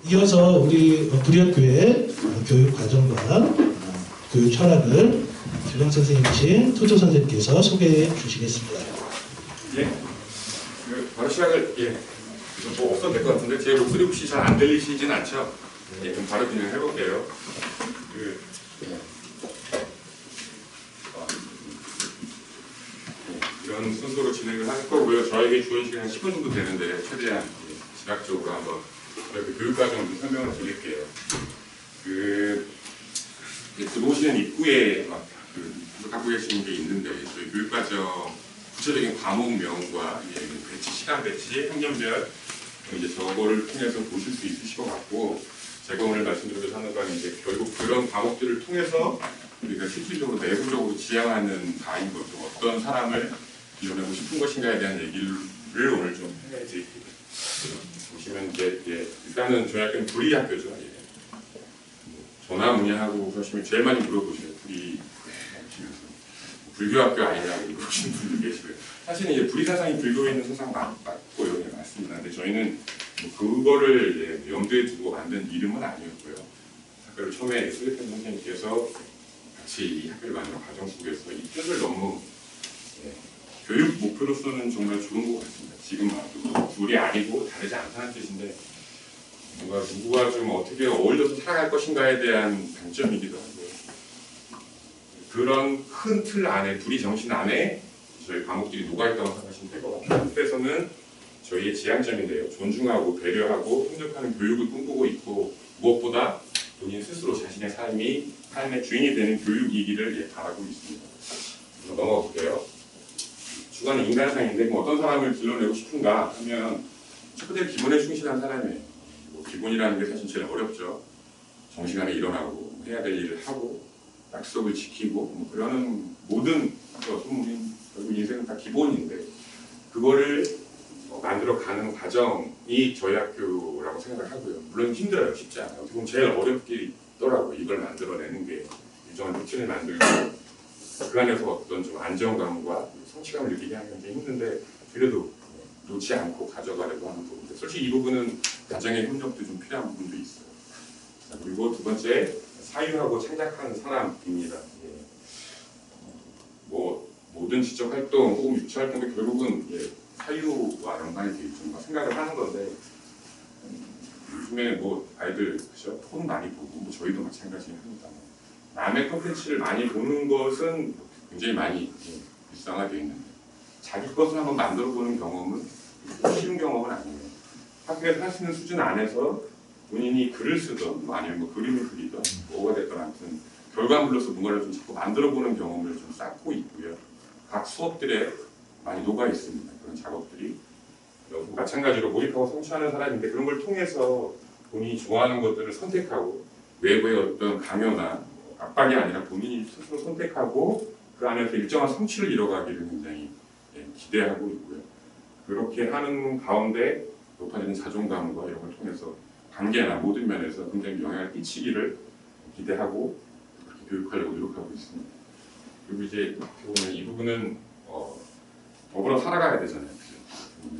이어서 우리 불의학교의 교육 과정과 교육 철학을 교장 선생님이신 토조 선생님께서 소개해 주시겠습니다. 예, 바로 시작을 뭐 없어도 될 것 같은데 제 목소리 혹시 잘 안 들리시진 않죠? 예, 그럼 바로 진행해 볼게요. 이런 순서로 진행을 할 거고요. 저에게 주어진 시간 10분 정도 되는데 최대한 지략적으로 한번 그 교육과정을 좀 설명을 드릴게요. 들어오시는 입구에 갖고 계시는 게 있는데 저희 교육과정 구체적인 과목명과 배치, 시간 배치, 학년별 이제 저거를 통해서 보실 수 있으실 것 같고, 제가 오늘 말씀드리고자 하는 건 이제 결국 그런 과목들을 통해서 우리가 실질적으로 내부적으로 지향하는 바인 거죠. 어떤 사람을 이뤄내고 싶은 것인가에 대한 얘기를 오늘 좀 해드릴게요. 보시면 이제 일단은 저희 학교는 불의학교죠. 전화문의하고 그러시면 제일 많이 물어보시는 불의 불교학교 아니냐고 물어보시는 분들 계시고요. 사실은 이제 불의 사상이 불교에 있는 사상 맞고요, 맞습니다. 근데 저희는 그거를 염두에 두고 만든 이름은 아니었고요. 학교를 처음에 슬리펜 선생님께서 같이 이 학교를 만드는 과정 속에서 이 뜻을 너무 교육 목표로서는 정말 좋은 것 같습니다. 지금 봐도 둘이 아니고 다르지 않다는 뜻인데 뭔가 누구와 좀 어떻게 어울려서 살아갈 것인가에 대한 방점이기도 하고요. 그런 큰 틀 안에, 불의 정신 안에 저희 과목들이 녹아있다고 생각하시면 될 것 같아요. 그래서는 저희의 지향점인데요. 존중하고 배려하고 협력하는 교육을 꿈꾸고 있고, 무엇보다 본인 스스로 자신의 삶의 주인이 되는 교육이기를 바라고 있습니다. 그래서 넘어가 볼게요. 주관은 인간상인데 어떤 사람을 길러내고 싶은가 하면 첫 번째 기본에 충실한 사람이에요. 기본이라는 게 사실 제일 어렵죠. 정시간에 일어나고 해야 될 일을 하고 약속을 지키고 그러는 모든 소문인 결국 인생은 다 기본인데 그거를 만들어가는 과정이 저희 학교라고 생각을 하고요. 물론 힘들어요. 쉽지 않아요. 어떻게 보면 제일 어렵게 있더라고요. 이걸 만들어내는 게 일정한 루틴을 만들고 그 안에서 어떤 좀 안정감과 성취감을 느끼게 하는 게 굉장히 힘든데 그래도 놓지 않고 가져가려고 하는 부분인데 솔직히 이 부분은 가정의 협력도 좀 필요한 부분도 있어요. 자, 그리고 두 번째 사유하고 창작하는 사람입니다. 모든 지적 활동 혹은 유치 활동도 결국은 사유와 연관이 되어 있죠. 생각을 하는 건데 요즘에 아이들 그죠? 폰 많이 보고 저희도 마찬가지입니다. 남의 콘텐츠를 많이 보는 것은 굉장히 많이 일상화되어 있는데 자기 것을 한번 만들어 보는 경험은 쉬운 경험은 아니에요. 학교에서 할 수 있는 수준 안에서 본인이 글을 쓰던 아니면 그림을 그리던 뭐가 됐든 아무튼 결과물로서 뭔가를 좀 자꾸 만들어 보는 경험을 좀 쌓고 있고요. 각 수업들에 많이 녹아 있습니다. 그런 작업들이 마찬가지로 몰입하고 성취하는 사람인데 그런 걸 통해서 본인이 좋아하는 것들을 선택하고 외부의 어떤 강요나 압박이 아니라 본인이 스스로 선택하고 그 안에서 일정한 성취를 이뤄가기를 굉장히 기대하고 있고요. 그렇게 하는 가운데 높아지는 자존감과 이런 걸 통해서 관계나 모든 면에서 굉장히 영향을 끼치기를 기대하고 그렇게 교육하려고 노력하고 있습니다. 그리고 이제 어떻게 보면 이 부분은 더불어 살아가야 되잖아요.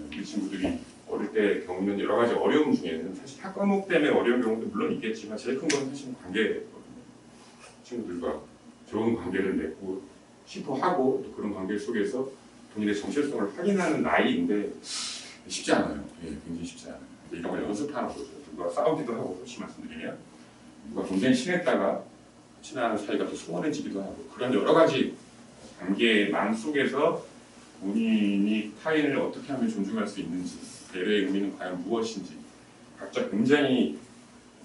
우리 친구들이 어릴 때 겪는 여러 가지 어려움 중에는 사실 학 과목 때문에 어려운 경우도 물론 있겠지만 제일 큰 건 사실 관계거든요. 친구들과 좋은 관계를 맺고 싶어 하고 또 그런 관계 속에서 본인의 정체성을 확인하는 나이인데 쉽지 않아요. 굉장히 쉽지 않아요. 이런 걸 연습하는 거죠. 누가 싸우기도 하고 솔직히 말씀드리면 누가 굉장히 친했다가 친한 사이가 더 소원해지기도 하고 그런 여러 가지 관계망 속에서 본인이 타인을 어떻게 하면 존중할 수 있는지 배려의 의미는 과연 무엇인지 각자 굉장히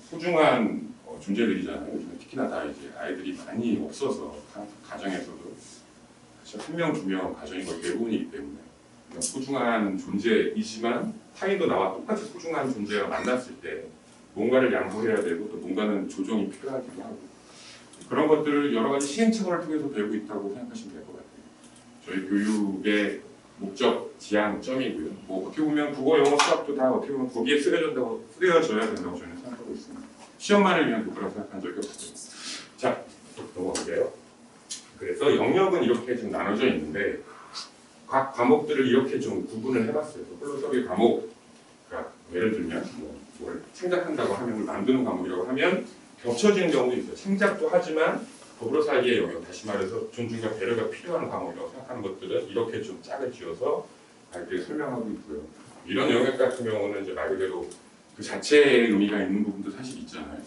소중한 존재들이잖아요. 특히나 다 이제 아이들이 많이 없어서 가정에서도 한 명, 두 명 가정인 걸 대부분이기 때문에 소중한 존재이지만 타인도 나와 똑같이 소중한 존재가 만났을 때 뭔가를 양보해야 되고 또 뭔가는 조정이 필요하기도 하고 그런 것들을 여러 가지 시행착오를 통해서 배우고 있다고 생각하시면 될 것 같아요. 저희 교육의 목적, 지향점이고요. 어떻게 보면 국어, 영어, 수학도 다 어떻게 보면 거기에 쓰여져야 된다고 저는 생각하고 있습니다. 시험만을 위한 교과라고 생각한 적이 없어요. 자, 넘어갈게요. 그래서 영역은 이렇게 좀 나눠져 있는데 각 과목들을 이렇게 좀 구분을 해봤어요. 필로소피 과목, 그러니까 예를 들면 뭘 창작한다고 하면, 뭘 만드는 과목이라고 하면 겹쳐지는 경우도 있어요. 창작도 하지만 더불어 사이의 영역, 다시 말해서 존중과 배려가 필요한 과목이라고 생각하는 것들은 이렇게 좀 짝을 지어서 아이들이 설명하고 있고요. 이런 영역 같은 경우는 이제 말 그대로 그 자체의 의미가 있는 부분도 사실 있잖아요.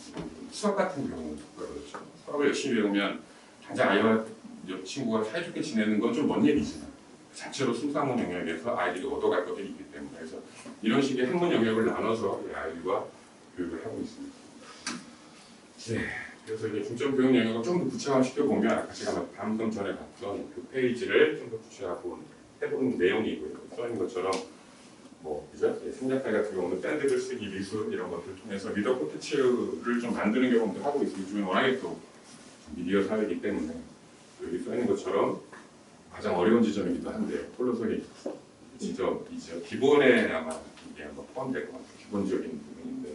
수학 같은 경우는 그렇죠. 수학을 열심히 배우면 당장 아이와 친구가 사이좋게 지내는 건 좀 먼 얘기지만 그 자체로 수상한 영역에서 아이들이 얻어갈 것들이 있기 때문에 그래서 이런 식의 학문 영역을 나눠서 아이들과 교육을 하고 있습니다. 네, 그래서 이제 중점 교육 영역을 좀 더 구체화시켜 보면 아까 제가 방금 전에 봤던 그 페이지를 좀 더 구체화해본 내용이고요. 써 있는 것처럼 뭐 그죠? 생략자 같은 경우는 밴드글 쓰기, 미술 이런 것들을 통해서 미디어 콘텐츠를 좀 만드는 경험도 하고 있습니다. 요즘은 워낙에 또 미디어 사회이기 때문에 여기 써 있는 것처럼 가장 어려운 지점이기도 한데 폴로솔이 지점이죠. 기본에 아마 이게 한번 포함될 것 같아요. 기본적인 부분인데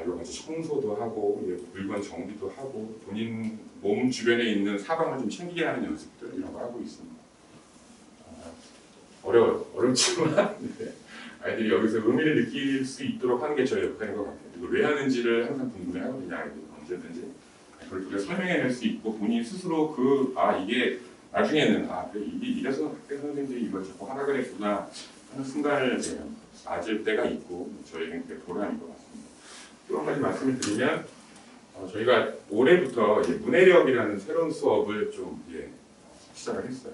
이거 같이 청소도 하고 물건 정리도 하고 본인 몸 주변에 있는 사방을 좀 챙기게 하는 연습들 이런 거 하고 있습니다. 어렵지만 네. 아이들이 여기서 의미를 느낄 수 있도록 하는 게 저의 역할인 것 같아요. 이걸 왜 하는지를 항상 궁금해하거든요. 아이들은 언제든지 그걸 우리가 설명해낼 수 있고 본인 스스로 이게 나중에는 이게 이래서 학교 선생님들이 이걸 자꾸 하라 그랬구나 하는 순간을 맞을 때가 있고 저희는 그게 보람인 것 같습니다. 또 한 가지 말씀을 드리면 저희가 올해부터 문해력이라는 새로운 수업을 좀 시작을 했어요.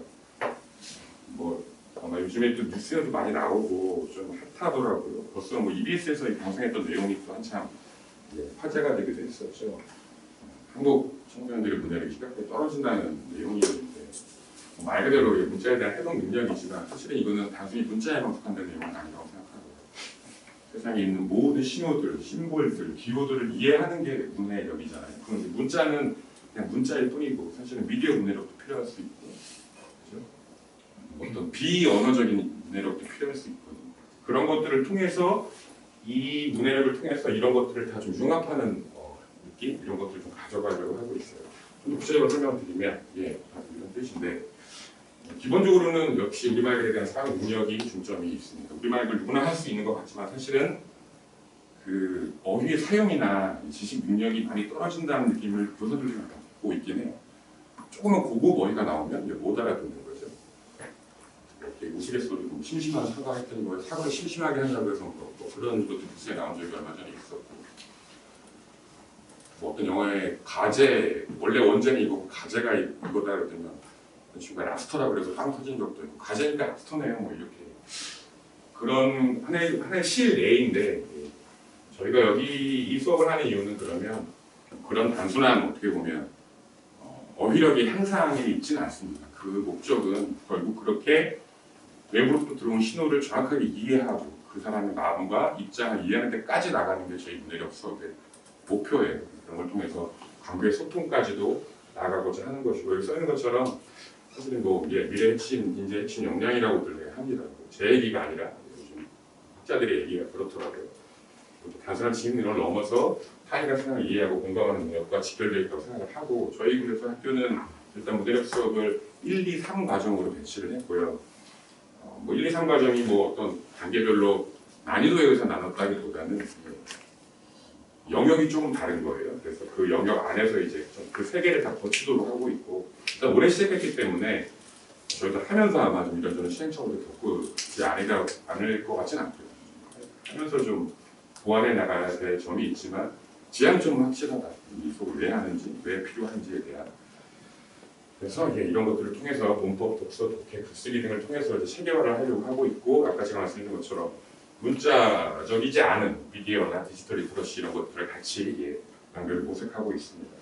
아마 요즘에 또 뉴스에도 많이 나오고 좀 핫하더라고요. 벌써 EBS에서 방송했던 내용이 또 한참 화제가 되기도 했었죠. 한국 청소년들의 문해력이 심각하게 떨어진다는 내용이었는데 말 그대로 문자에 대한 해독 능력이지만 사실은 이거는 단순히 문자에만 속한다는 내용은 아니라고 생각하고요. 세상에 있는 모든 신호들, 심볼들, 기호들을 이해하는 게 문해력이잖아요. 그런데 문자는 그냥 문자일 뿐이고 사실은 미디어 문해력도 필요할 수 있고 어떤 비언어적인 문해력도 필요할 수 있거든요. 그런 것들을 통해서 이 문해력을 통해서 이런 것들을 다 좀 융합하는 느낌? 이런 것들을 좀 가져가려고 하고 있어요. 좀 더 구체적으로 설명을 드리면 이런 뜻인데 기본적으로는 역시 우리말에 대한 사용 능력이 중점이 있습니다. 우리말을 누구나 할 수 있는 것 같지만 사실은 그 어휘의 사용이나 지식 능력이 많이 떨어진다는 느낌을 교사들이 갖고 있긴 해요. 조금만 고급 어휘가 나오면 못 알아듣는 거죠. 우스갯소리 심심한 사과 했더니 사과를 심심하게 한다고 해서 그런 것도 뉴스에 나온 적이 얼마 전에 있었고 어떤 영화의 가제 원래 원제는 이거 가제가 이거다 그러더니 친구가 랍스터라 그래서 빵 터진 적도 있고 가제니까 랍스터네요 이렇게 그런 하나의 실 내인데 저희가 여기 이 수업을 하는 이유는 그러면 그런 단순한 어떻게 보면 어휘력의 향상이 있지는 않습니다. 그 목적은 결국 그렇게 외부로부터 들어온 신호를 정확하게 이해하고 그 사람의 마음과 입장을 이해하는 데까지 나가는 게 저희 문해력 수업의 목표예요. 그런 걸 통해서 관계 소통까지도 나가고자 하는 것이고 여기 써 있는 것처럼 사실은 미래 핵심, 인재 핵심 역량이라고들 합니다. 제 얘기가 아니라 요즘 학자들의 얘기가 그렇더라고요. 단순한 지능을 넘어서 타인과 세상을 이해하고 공감하는 능력과 직결되어 있다고 생각을 하고 저희 그래서 학교는 일단 문해력 수업을 1, 2, 3 과정으로 배치를 했고요. 1, 2, 3 과정이 어떤 단계별로 난이도에 의해서 나눴다기보다는 영역이 조금 다른 거예요. 그래서 그 영역 안에서 이제 그 세 개를 다 거치도록 하고 있고 일단 올해 시작했기 때문에 저희도 하면서 아마 좀 이런저런 시행착오를 겪지 않을 것 같지는 않고요. 하면서 좀 보완해 나가야 될 점이 있지만 지향점은 확실하다. 이 수업을 왜 하는지, 왜 필요한지에 대한 그래서 이런 것들을 통해서 문법, 독서, 독해, 글쓰기 등을 통해서 이제 체계화를 하려고 하고 있고 아까 제가 말씀드린 것처럼 문자적이지 않은 미디어나 디지털 리터러시 이런 것들을 같이 연결을 모색하고 있습니다.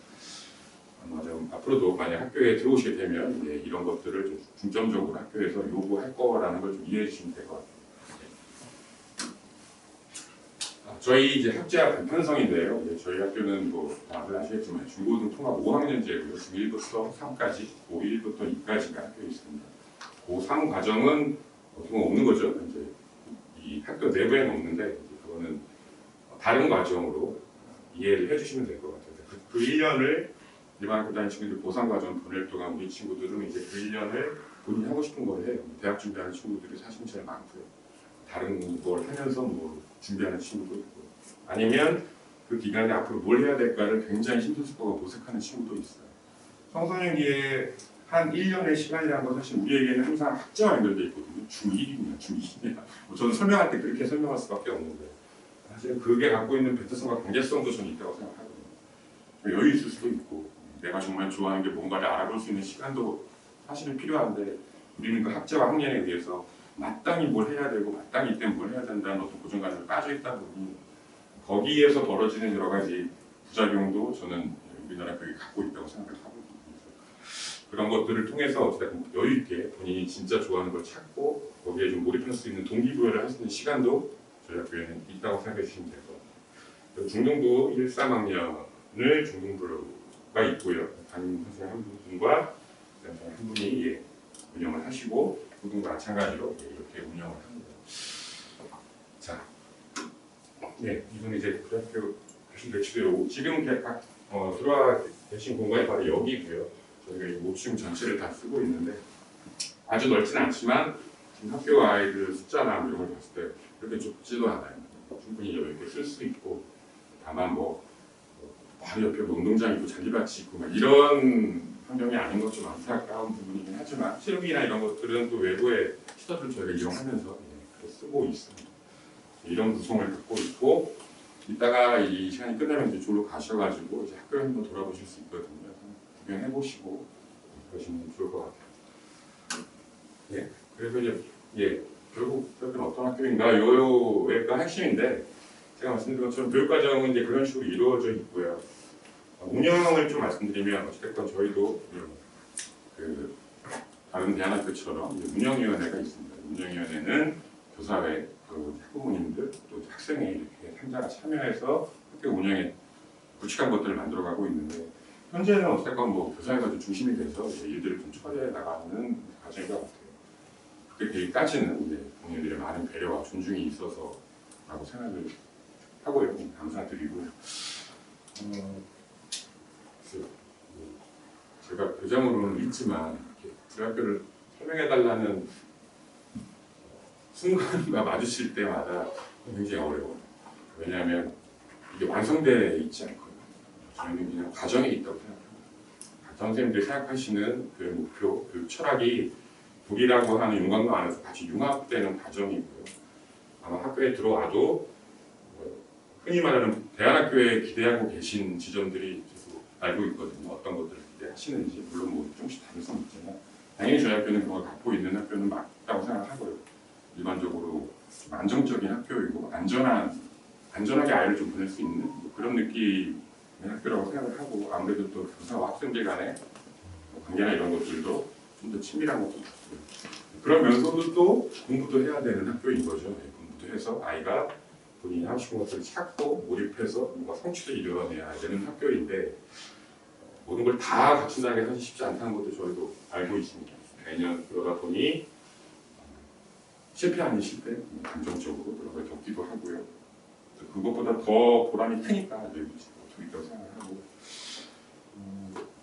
아마 좀 앞으로도 만약 학교에 들어오시게 되면 이런 것들을 좀 중점적으로 학교에서 요구할 거라는 걸 좀 이해해 주시면 될 것 같아요. 저희 이제 학자 간편성인데요. 저희 학교는 다들 아시겠지만 중고등 통합 5학년제고요. 중1부터 3까지, 고1부터 2까지가 학교에 있습니다. 고3 과정은 없는 거죠. 이제 이 학교 내부에는 없는데 그거는 다른 과정으로 이해를 해주시면 될 것 같아요. 그 1년을 일반 학교 다니는 친구들 고3 과정 보낼 동안 우리 친구들은 이제 그 1년을 본인이 하고 싶은 걸 해요. 대학 준비하는 친구들이 사실 제일 많고요. 다른 걸 하면서 준비하는 친구도 있고 아니면 그 기간에 앞으로 뭘 해야 될까를 굉장히 심사숙고하고 모색하는 친구도 있어요. 청소년기에 한 1년의 시간이라는 건 사실 우리에게는 항상 학제와 연결되어 있거든요. 중1이냐 중2냐 저는 설명할 때 그렇게 설명할 수밖에 없는데 사실 그게 갖고 있는 배타성과 관계성도 저는 있다고 생각하거든요. 여유 있을 수도 있고 내가 정말 좋아하는 게 뭔가를 알아볼 수 있는 시간도 사실은 필요한데 우리는 그 학제와 학년에 의해서 마땅히 뭘 해야 되고 마땅히 이때 뭘 해야 된다는 어떤 고정관념에 빠져 있다 보니 거기에서 벌어지는 여러 가지 부작용도 저는 우리나라 교육이 갖고 있다고 생각을 하거든요. 그런 것들을 통해서 어쨌든 여유 있게 본인이 진짜 좋아하는 걸 찾고 거기에 좀 몰입할 수 있는 동기부여를 할 수 있는 시간도 저희 학교에는 있다고 생각해 주시면 될 것 같아요. 중등부 1, 3학년을 중등부가 있고요. 담임 선생님 한 분과 한 분이 운영을 하시고 고등부 마찬가지로 이렇게 운영을 합니다. 자, 네, 이분 이제 고등학교 교실 배치되고 지금 들어와 계신 공간이 바로 여기고요. 저희가 이 모층 전체를 다 쓰고 있는데 아주 넓진 않지만 지금 학교 아이들 숫자나 이런 걸 봤을 때 그렇게 좁지도 않아요. 충분히 이렇게 쓸 수 있고 다만 바로 옆에 운동장 있고 잔디밭이 있고 막 이런 환경이 아닌 것 좀 안타까운 부분이긴 하지만 실기나 이런 것들은 또 외부의 시설을 저희가 이용하면서 쓰고 있습니다. 이런 구성을 갖고 있고 이따가 이 시간이 끝나면 이제 졸로 가셔가지고 이제 학교에 한번 돌아보실 수 있거든요. 구경해 보시고 그러시면 좋을 것 같아요. 예, 그래서 이제 결국 여기는 어떤 학교인가 요가 핵심인데 제가 말씀드린 것처럼 교육과정은 이제 그런 식으로 이루어져 있고요. 운영을 좀 말씀드리면 어쨌든 저희도 그 다른 대안학교처럼 운영위원회가 있습니다. 운영위원회는 교사회, 그 학부모님들, 또 학생이 이렇게参加, 참여해서 학교 운영에 굵직한 것들을 만들어가고 있는데 현재는 어쨌건 교사회가 좀 중심이 돼서 이제 일들을 좀 처리해 나가는 과정인 것 같아요. 그게 되기까지는 이제 본인들의 많은 배려와 존중이 있어서라고 생각을 하고요. 감사드리고요. 제가 교장으로는 있지만 우리 학교를 설명해달라는 순간과 마주칠 때마다 굉장히 어려워요. 왜냐하면 이게 완성되어 있지 않거든요. 저희는 그냥 과정에 있다고 생각합니다. 선생님들이 생각하시는 그 목표, 그 철학이 독이라고 하는 윤곽로 안에서 같이 융합되는 과정이고요. 아마 학교에 들어와도 흔히 말하는 대안학교에 기대하고 계신 지점들이 계속 알고 있거든요. 어떤 것들을 기대하시는지 물론 조금씩 다를 수는 있지만 당연히 저희 학교는 그걸 갖고 있는 학교는 맞다고 생각하고요. 일반적으로 안정적인 학교이고 안전하게 아이를 좀 보낼 수 있는 그런 느낌의 학교라고 생각을 하고 아무래도 또 교사와 학생들 간의 관계나 이런 것들도 좀 더 친밀한 것도 같고요. 그러면서도 또 공부도 해야 되는 학교인 거죠. 공부도 해서 아이가 본인이 하고 싶은 것들을 찾고 몰입해서 뭔가 성취를 이루어내야 되는 학교인데 모든 걸 다 갖춘다는 게 사실 쉽지 않다는 것도 저희도 알고 있습니다. 매년 그러다 보니 실패 아닌 실패, 감정적으로 그런 걸 겪기도 하고요. 그것보다 더 보람이 크니까 여기 있다고 생각하고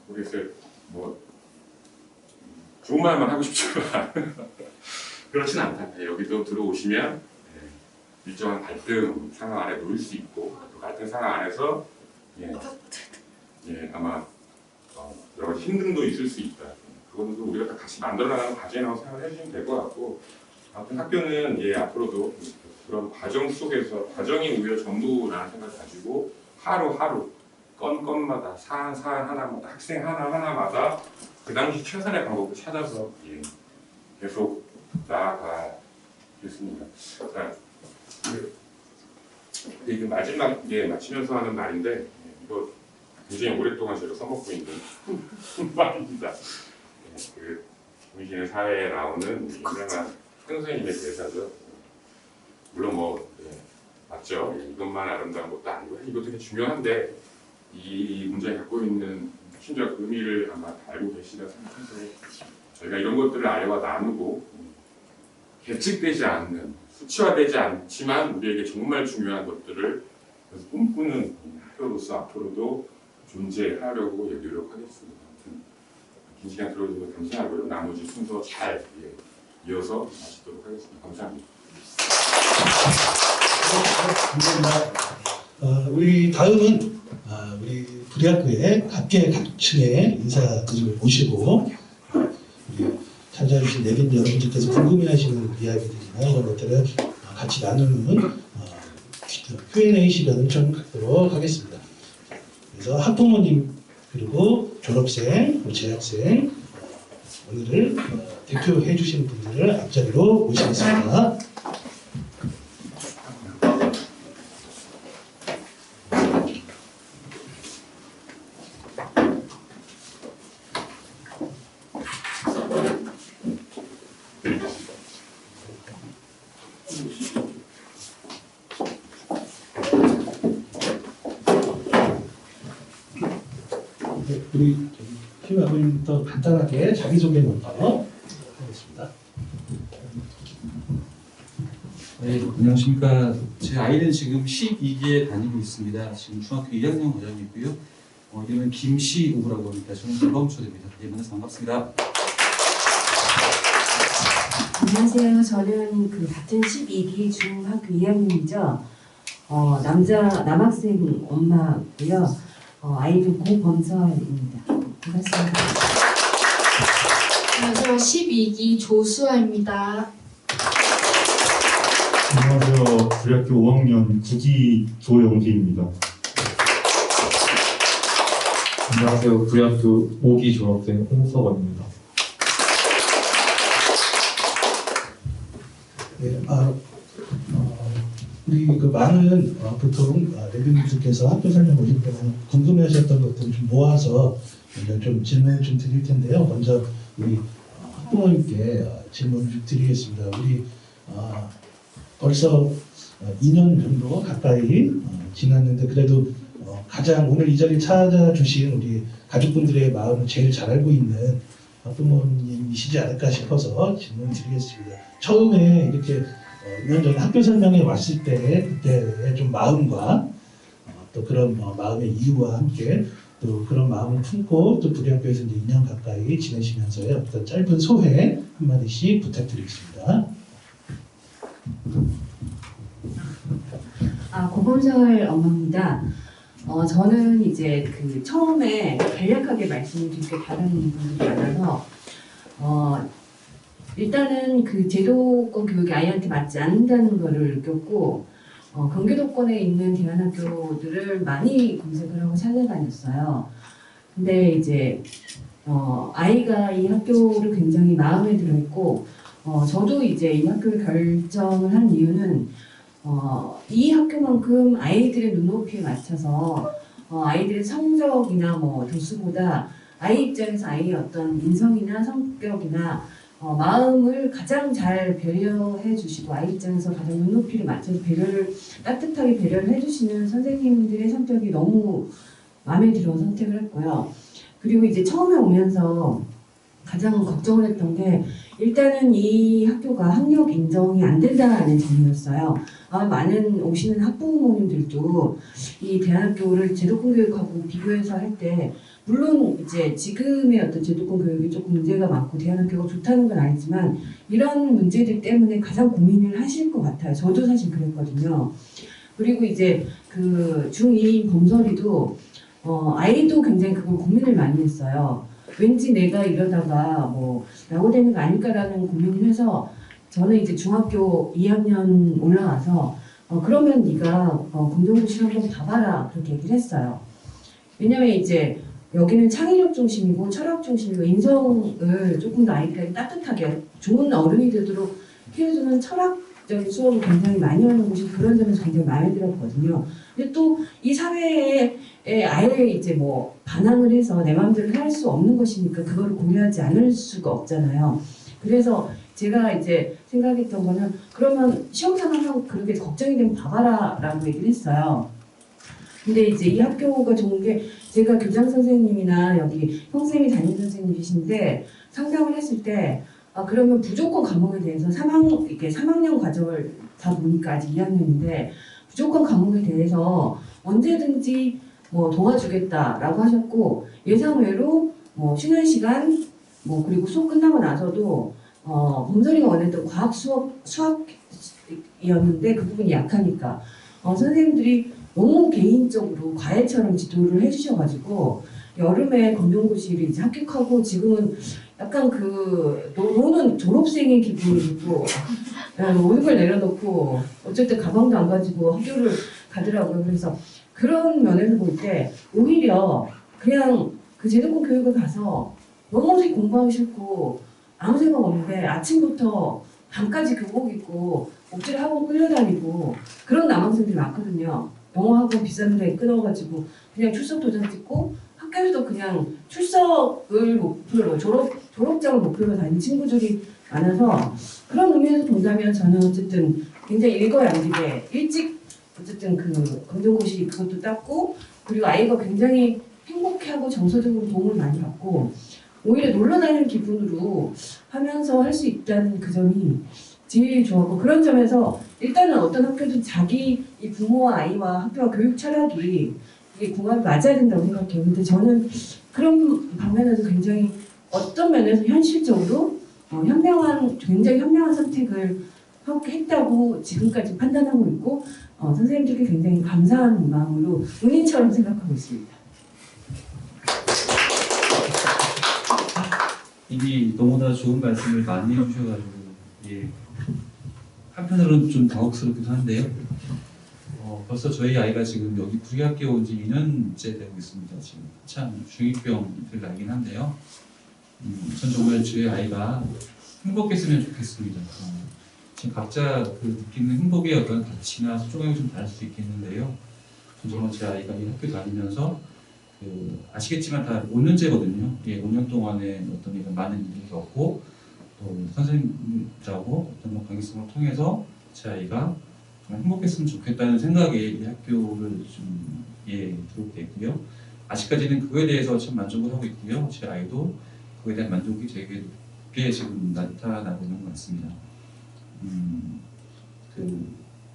모르겠어요. 좋은 말만 하고 싶지만 그렇진 않다. 여기도 들어오시면 일정한 갈등 상황 안에 놓일 수 있고 또 갈등 상황 안에서 아마 여러 가지 힘듦도 있을 수 있다. 그거는 또 우리가 다 같이 만들어나가는 과정이라고 생각을 해주시면 될 것 같고 아무튼 학교는 앞으로도 그런 과정 속에서 과정이 오히려 전부라는 생각을 가지고 하루하루 건마다 사안 하나마다 학생 하나마다 그 당시 최선의 방법을 찾아서 계속 나아가겠습니다. 자, 이게 마지막 마치면서 하는 말인데 이거 굉장히 오랫동안 제가 써먹고 있는 말입니다. 그 우리의 사회에 나오는 유명한 선생님의 대사죠. 물론 맞죠. 이것만 아름다운 것도 아니고 이거 되게 중요한데 이 문장이 갖고 있는 심지어 의미를 아마 다 알고 계시다 생각해서 저희가 이런 것들을 아이와 나누고 계측되지 않는 수치화되지 않지만 우리에게 정말 중요한 것들을 꿈꾸는 학교로서 앞으로도 존재하려고 노력하겠습니다. 긴 시간 들어주셔서 감사하고요. 나머지 순서 잘 이어서 마치도록 하겠습니다. 감사합니다. 우리 다음은 우리 불의학교의 각계각층의 인사들을 모시고 우리 찾아주신 내빈 여러분들께서 궁금해하시는 이야기들이나 이런 것들을 같이 나누는 Q&A 시간을 좀 갖도록 하겠습니다. 그래서 학부모님 그리고 졸업생, 재학생 오늘을 대표해 주신 분들을 앞자리로 모시겠습니다. 우리 희우 아버님부터 간단하게 자기소개 먼저 하겠습니다. 네, 안녕하십니까. 제 아이는 지금 12기에 다니고 있습니다. 지금 중학교 2학년 과정이고요. 이름은 김시우라고 합니다. 저는 불광초대입니다. 예, 만나서 반갑습니다. 안녕하세요. 저는 같은 12기 중학교 2학년이죠. 남학생 엄마고요. 아이는 고범서입니다. 반갑습니다. 안녕하세요. 12기 조수아입니다. 안녕하세요. 불의학교 5학년 9기 조영기입니다. 안녕하세요. 불의학교 5기 졸업생 홍서원입니다. 네, 우리 많은 보통 내빈분들께서 학교 설명 오실 때는 궁금해하셨던 것들을 좀 모아서 먼저 좀 질문을 좀 드릴 텐데요. 먼저 우리 학부모님께 질문을 좀 드리겠습니다. 우리 벌써 2년 정도 가까이 지났는데 그래도 가장 오늘 이 자리에 찾아주신 우리 가족분들의 마음을 제일 잘 알고 있는 학부모님이시지 않을까 싶어서 질문 드리겠습니다. 처음에 이렇게 2년 전에 학교 설명회 왔을 때 그때의 좀 마음과 또 그런 마음의 이유와 함께 또 그런 마음을 품고 또 불의학교에서 이제 2년 가까이 지내시면서의 어떤 짧은 소회 한마디씩 부탁드리겠습니다. 고범설 엄마입니다. 저는 이제 처음에 간략하게 말씀을 드리게 바라는 분들이 많아서 일단은 제도권 교육이 아이한테 맞지 않는다는 것을 느꼈고 경기도권에 있는 대안학교들을 많이 검색을 하고 찾아다녔어요. 근데 이제 아이가 이 학교를 굉장히 마음에 들어있고 저도 이제 이 학교를 결정을 한 이유는 이 학교만큼 아이들의 눈높이에 맞춰서 아이들의 성적이나 도수보다 아이 입장에서 아이의 어떤 인성이나 성격이나 마음을 가장 잘 배려해 주시고 아이 입장에서 가장 눈높이를 맞춰서 따뜻하게 배려를 해주시는 선생님들의 성격이 너무 마음에 들어 선택을 했고요. 그리고 이제 처음에 오면서 가장 걱정을 했던 게 일단은 이 학교가 학력 인정이 안 된다는 점이었어요. 많은 오시는 학부모님들도 이 대안학교를 제도권 교육하고 비교해서 할 때 물론 이제 지금의 어떤 제도권 교육이 조금 문제가 많고 대안학교가 좋다는 건 알지만 이런 문제들 때문에 가장 고민을 하실 것 같아요. 저도 사실 그랬거든요. 그리고 이제 중2인 범설이도 아이도 굉장히 그걸 고민을 많이 했어요. 왠지 내가 이러다가 낙오되는 거 아닐까라는 고민을 해서 저는 이제 중학교 2학년 올라와서 그러면 네가 검정고시를 한번 봐봐라 그렇게 얘기를 했어요. 왜냐면 이제 여기는 창의력 중심이고 철학 중심이고 인성을 조금 더 아이들에게 따뜻하게 좋은 어른이 되도록 키워주는 철학적인 수업을 굉장히 많이 하는 곳이 그런 점에서 굉장히 마음에 들었거든요. 근데 또 이 사회에 아예 이제 반항을 해서 내 마음대로 할 수 없는 것이니까 그거를 고려하지 않을 수가 없잖아요. 그래서 제가 이제 생각했던 거는 그러면 시험 상황하고 그렇게 걱정이 되면 봐봐라 라고 얘기를 했어요. 근데 이제 이 학교가 좋은 게 제가 교장 선생님이나 여기 형쌤이 담임 선생님이신데 상담을 했을 때 그러면 부족권 과목에 대해서 3학년 과정을 다 보니까 아직 2학년인데 부족권 과목에 대해서 언제든지 도와주겠다라고 하셨고 예상외로 쉬는 시간 그리고 수업 끝나고 나서도 범설이가 원했던 과학 수학이었는데 그 부분이 약하니까 선생님들이 너무 개인적으로 과외처럼 지도를 해주셔가지고 여름에 검정고시를 이제 합격하고 지금은 약간 그 노는 졸업생의 기분이고 모든 걸 내려놓고 어쨌든 가방도 안 가지고 학교를 가더라고요. 그래서 그런 면에서 볼 때 오히려 그냥 그 제도권 교육을 가서 너무 공부하기 싫고 아무 생각 없는데 아침부터 밤까지 교복 입고 옥질 학원 끌려다니고 그런 남학생들이 많거든요. 영어 학원 비싼 데 끊어가지고 그냥 출석 도장 찍고 학교에서도 그냥 출석을 목표로 졸업장을 목표로 다니는 친구들이 많아서 그런 의미에서 본다면 저는 어쨌든 굉장히 일거양득에 일찍 어쨌든 그 검정고시 그것도 땄고 그리고 아이가 굉장히 행복해하고 정서적으로 도움을 많이 받고 오히려 놀러 다니는 기분으로 하면서 할 수 있다는 그 점이 제일 좋았고 그런 점에서 일단은 어떤 학교든 자기 이 부모와 아이와 학교와 교육 철학이 이게 궁합이 맞아야 된다고 생각해요. 근데 저는 그런 방면에서 굉장히 어떤 면에서 현실적으로 굉장히 현명한 선택을 했다고 지금까지 판단하고 있고 선생님들께 굉장히 감사한 마음으로 은인처럼 생각하고 있습니다. 이미 너무나 좋은 말씀을 많이 해주셔가지고 예. 한편으로는 좀 당혹스럽기도 한데요. 벌써 저희 아이가 지금 여기 구리학교 온 지 2년째 되고 있습니다. 지금 참 중2병 나이긴 한데요. 전 정말 저희 아이가 행복했으면 좋겠습니다. 지금 각자 그 느끼는 행복의 어떤 가치나 소중함이 좀 다를 수 있겠는데요. 전 정말 제 아이가 이 학교 다니면서 아시겠지만 다 5년째거든요. 예, 5년 동안에 어떤 이런 많은 일을 겪고 또 선생님들하고 어떤 관계성을 통해서 제 아이가 정말 행복했으면 좋겠다는 생각에 이 학교를 좀 들어오게 됐고요. 아직까지는 그거에 대해서 참 만족을 하고 있고요. 제 아이도 그거에 대한 만족이 되게 높게 지금 나타나고 있는 것 같습니다.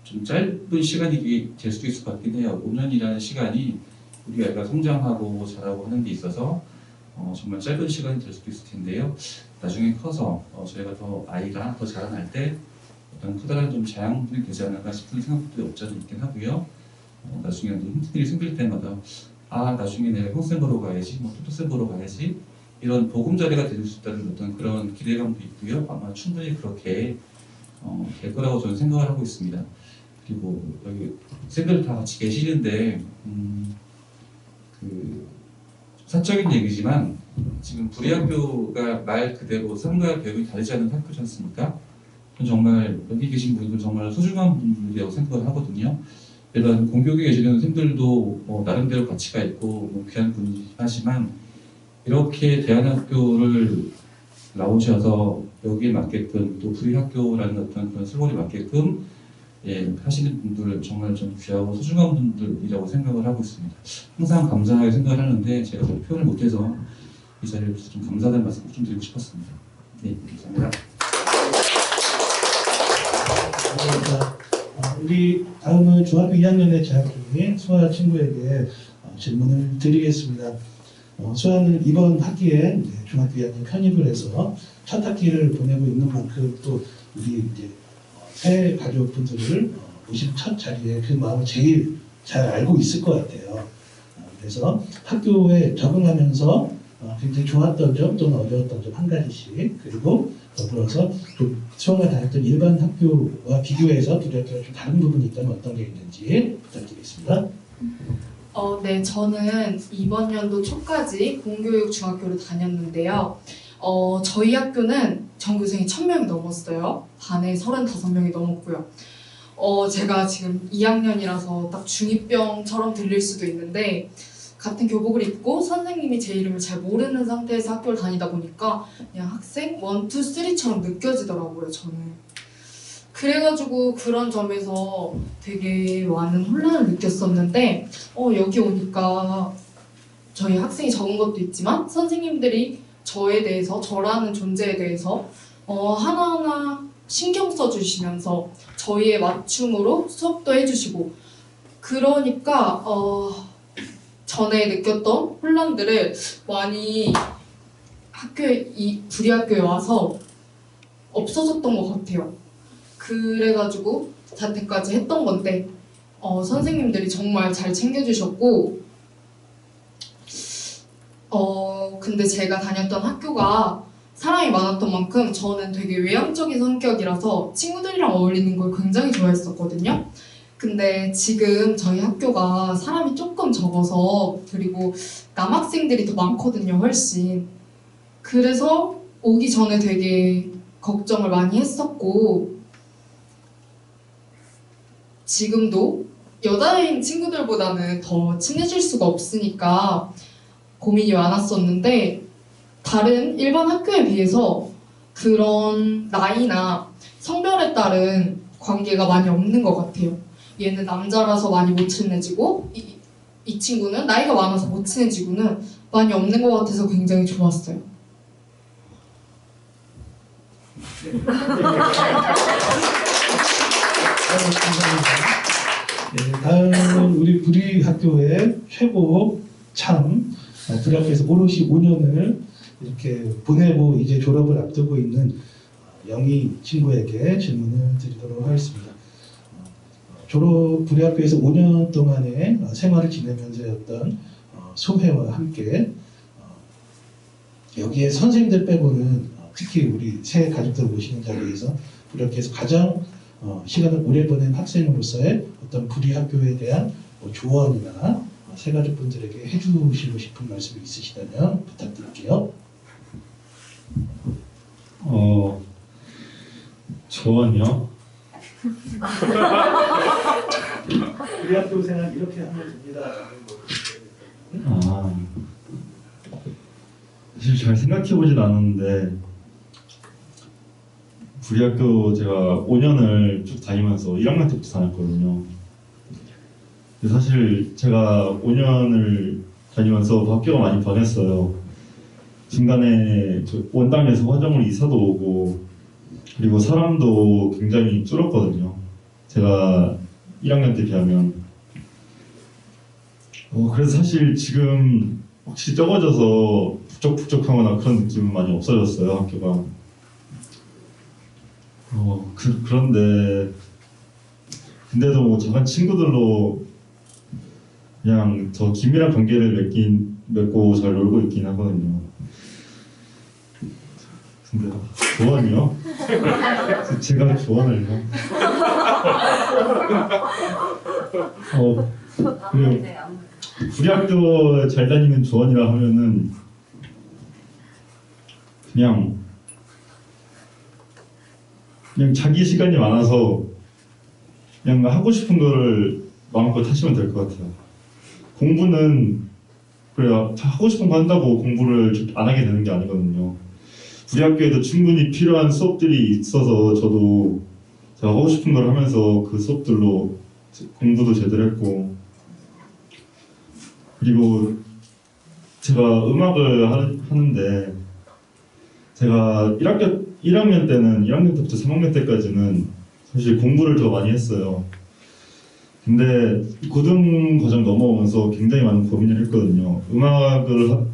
좀 짧은 시간이 될 수도 있을 것 같긴 해요. 5년이라는 시간이 우리 아이가 성장하고 자라고 하는 데 있어서 정말 짧은 시간이 될 수도 있을 텐데요. 나중에 커서 저희가 아이가 더 자라날 때 어떤 커다란 좀 자양분이 되지 않을까 싶은 생각도 없지 않아 있긴 하고요. 나중에 힘든 일이 생길 때마다 나중에 내가 형쌤 보러 가야지, 토토쌤 보러 가야지 이런 보금자리가 될 수 있다는 어떤 그런 기대감도 있고요. 아마 충분히 그렇게 될 거라고 저는 생각을 하고 있습니다. 그리고 여기 쌤들 다 같이 계시는데 사적인 얘기지만 지금 구리학교가 말 그대로 삶과 교육이 다르지 않은 학교지 않습니까? 정말 여기 계신 분들 정말 소중한 분들이라고 생각을 하거든요. 일반 공교육에 계시는 선생님들도 나름대로 가치가 있고 귀한 분이긴 하지만 이렇게 대안학교를 나오셔서 여기에 맞게끔 또 구리학교라는 어떤 그런 슬로건에 맞게끔 하시는 분들 정말 좀 귀하고 소중한 분들이라고 생각을 하고 있습니다. 항상 감사하게 생각을 하는데 제가 표현을 못해서 이 자리를 좀 감사하다는 말씀을 좀 드리고 싶었습니다. 네, 감사합니다. 우리 다음은 중학교 2학년에 재학 중인 수아 친구에게 질문을 드리겠습니다. 수아는 이번 학기에 중학교 2학년 편입을 해서 첫 학기를 보내고 있는 만큼 또 우리 이제 새 가족분들을 오신 첫 자리에 그 마음을 제일 잘 알고 있을 것 같아요. 그래서 학교에 적응하면서 굉장히 좋았던 점 또는 어려웠던 점 한 가지씩 그리고 더불어서 또 수아가 다녔던 일반 학교와 비교해서 구리학교가 좀 다른 부분이 있다면 어떤 게 있는지 부탁드리겠습니다. 네, 저는 이번 연도 초까지 공교육 중학교를 다녔는데요. 저희 학교는 전교생이 1000명이 넘었어요. 반에 35명이 넘었고요. 제가 지금 2학년이라서 딱 중2병처럼 들릴 수도 있는데 같은 교복을 입고 선생님이 제 이름을 잘 모르는 상태에서 학교를 다니다 보니까 그냥 학생 1, 2, 3처럼 느껴지더라고요, 저는. 그래가지고 그런 점에서 되게 많은 혼란을 느꼈었는데 여기 오니까 저희 학생이 적은 것도 있지만 선생님들이 저에 대해서, 저라는 존재에 대해서 하나하나 신경 써주시면서 저희의 맞춤으로 수업도 해주시고 그러니까 전에 느꼈던 혼란들을 많이 구리학교에 와서 없어졌던 것 같아요. 그래가지고 자퇴까지 했던 건데 선생님들이 정말 잘 챙겨주셨고, 근데 제가 다녔던 학교가 사람이 많았던 만큼 저는 되게 외향적인 성격이라서 친구들이랑 어울리는 걸 굉장히 좋아했었거든요. 근데 지금 저희 학교가 사람이 조금 적어서, 그리고 남학생들이 더 많거든요, 훨씬. 그래서 오기 전에 되게 걱정을 많이 했었고, 지금도 여자인 친구들보다는 더 친해질 수가 없으니까 고민이 많았었는데, 다른 일반 학교에 비해서 그런 나이나 성별에 따른 관계가 많이 없는 것 같아요. 얘는 남자라서 많이 못 친해지고, 이 친구는 나이가 많아서 못 친해지고는 많이 없는 것 같아서 굉장히 좋았어요. 네, 다음은 우리 구리 학교의 최고 참 구리 학교에서 오롯이 5년을 이렇게 보내고 이제 졸업을 앞두고 있는 영희 친구에게 질문을 드리도록 하겠습니다. 구리 학교에서 5년 동안의 생활을 지내면서였던 소회와 함께 여기에 선생님들 빼고는 특히 우리 새 가족들 모시는 자리에서 구리 학교에서 가장 시간을 오래 보낸 학생으로서의 어떤 구리 학교에 대한 조언이나 새 가족분들에게 해주시고 싶은 말씀이 있으시다면 부탁드릴게요. 조언이요? 우리 학교 생활 이렇게 하면 됩니다. 사실 잘 생각해보진 않았는데 우리 학교 제가 5년을 쭉 다니면서 1학년 때부터 다녔거든요. 근데 사실 제가 5년을 다니면서 학교가 많이 변했어요. 중간에 원당에서 화정으로 이사도 오고, 그리고 사람도 굉장히 줄었거든요. 제가 1학년 때 비하면. 그래서 사실 지금 확실히 적어져서 북적북적하거나 그런 느낌은 많이 없어졌어요, 학교가. 근데도 뭐 작은 친구들로 그냥 더 긴밀한 관계를 맺고 잘 놀고 있긴 하거든요. 근데 조언이요? 제가 조언을 해요? 그리고 우리 학교 잘 다니는 조언이라 하면은 그냥 자기 시간이 많아서 그냥 하고 싶은 거를 마음껏 하시면 될 것 같아요. 공부는 그래요. 하고 싶은 거 한다고 공부를 안 하게 되는 게 아니거든요. 우리 학교에도 충분히 필요한 수업들이 있어서 저도 제가 하고 싶은 걸 하면서 그 수업들로 공부도 제대로 했고, 그리고 제가 음악을 하는데 제가 1학년 때부터 3학년 때까지는 사실 공부를 더 많이 했어요. 근데 고등 과정 넘어오면서 굉장히 많은 고민을 했거든요. 음악을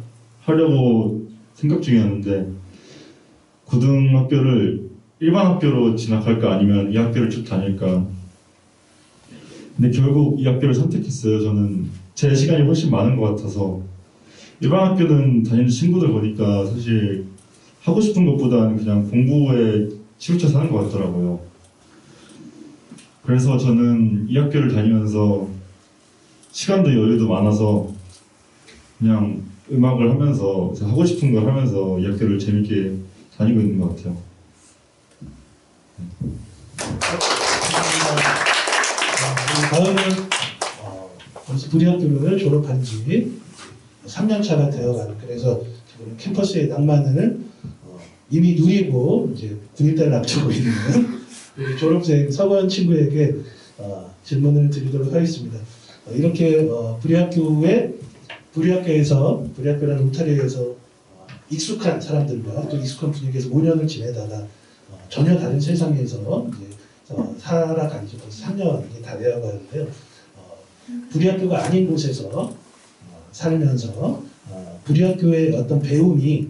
하려고 생각 중이었는데 고등학교를 일반 학교로 진학할까 아니면 이 학교를 쭉 다닐까. 근데 결국 이 학교를 선택했어요. 저는 제 시간이 훨씬 많은 것 같아서. 일반 학교는 다니는 친구들 보니까 사실 하고 싶은 것보다는 그냥 공부에 치우쳐 사는 것 같더라고요. 그래서 저는 이 학교를 다니면서 시간도 여유도 많아서 그냥 음악을 하면서 하고 싶은 걸 하면서 이 학교를 재밌게 다니고 있는 것 같아요. 다음은 벌써 구리 학교를 졸업한 지 3년 차가 되어가는, 그래서 지금 캠퍼스의 낭만을 이미 누리고 이제 9일달을 앞두고 있는 우리 졸업생 서건 친구에게 질문을 드리도록 하겠습니다. 이렇게 구리 학교라는 울타리에서 익숙한 사람들과 또 익숙한 분위기에서 5년을 지내다가 전혀 다른 세상에서 이제 살아간 지 벌써 3년이 다 되어가는데요. 구리 학교가 아닌 곳에서 살면서 구리 학교의 어떤 배움이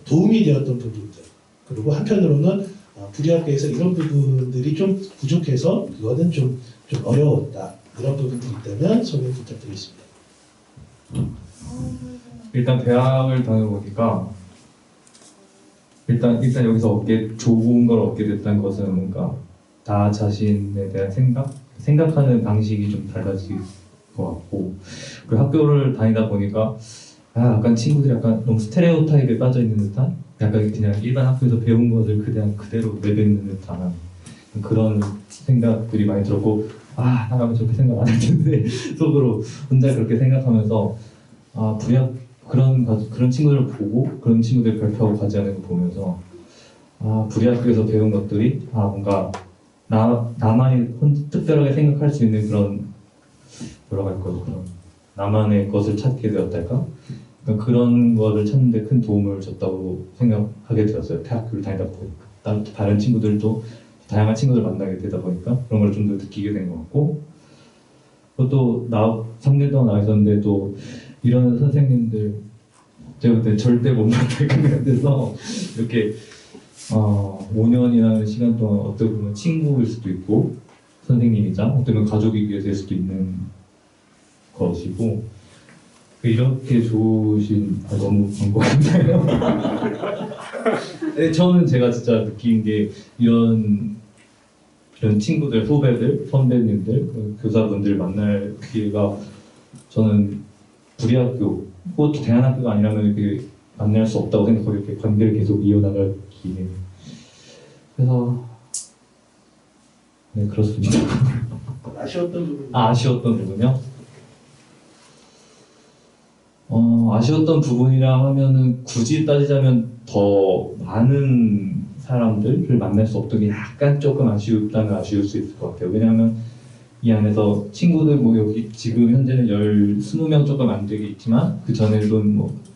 도움이 되었던 부분들, 그리고 한편으로는 구리 학교에서 이런 부분들이 좀 부족해서 그거는 좀 어려웠다. 그런 부분들이 있다면 소개 부탁드리겠습니다. 일단 대학을 다녀보니까 일단 여기서 좋은 걸 얻게 됐다는 것은 뭔가 나 자신에 대한 생각하는 방식이 좀 달라질 것 같고, 그리고 학교를 다니다 보니까 약간 친구들이 약간 너무 스테레오타입에 빠져 있는 듯한, 약간 그냥 일반 학교에서 배운 것을 그냥 그대로 내뱉는 듯한 그런 생각들이 많이 들었고, 나라면 저렇게 생각 안 할 텐데 속으로 혼자 그렇게 생각하면서 그런 친구들을 보고 그런 친구들 발표하고 과제하는 거 보면서 불이 학교에서 배운 것들이 뭔가 나만이 특별하게 생각할 수 있는 그런 그런 나만의 것을 찾게 되었달까? 그러니까 그런 거를 찾는데 큰 도움을 줬다고 생각하게 되었어요. 대학교를 다니다 보니까 다른 친구들도 다양한 친구들 만나게 되다 보니까 그런 걸 좀 더 느끼게 된 것 같고, 또 3년 동안 나와 있었는데 또 이런 선생님들 제가 그때 절대 못 만날 것 같아서 이렇게 5년이라는 시간 동안 어떻게 보면 친구일 수도 있고 선생님이자 어떻게 보면 가족이 될 수도 있는 것이고, 이렇게 좋으신 너무 반갑네요. 네, 저는 제가 진짜 느낀 게 이런 친구들, 후배들, 선배님들, 교사분들 만날 기회가 저는 우리 학교, 그것도 대안학교가 아니라면 이렇게 만날 수 없다고 생각하고 이렇게 관계를 계속 이어나갈 기회. 그래서 네, 그렇습니다. 아쉬웠던 부분. 아쉬웠던 부분이요? 아쉬웠던 부분이라 하면은 굳이 따지자면 더 많은 사람들을 만날 수 없던 게 약간 조금 아쉬웠다면 아쉬울 수 있을 것 같아요. 왜냐하면 이 안에서 친구들 여기 지금 현재는 20명 조금 안 되게 있지만 그 전에도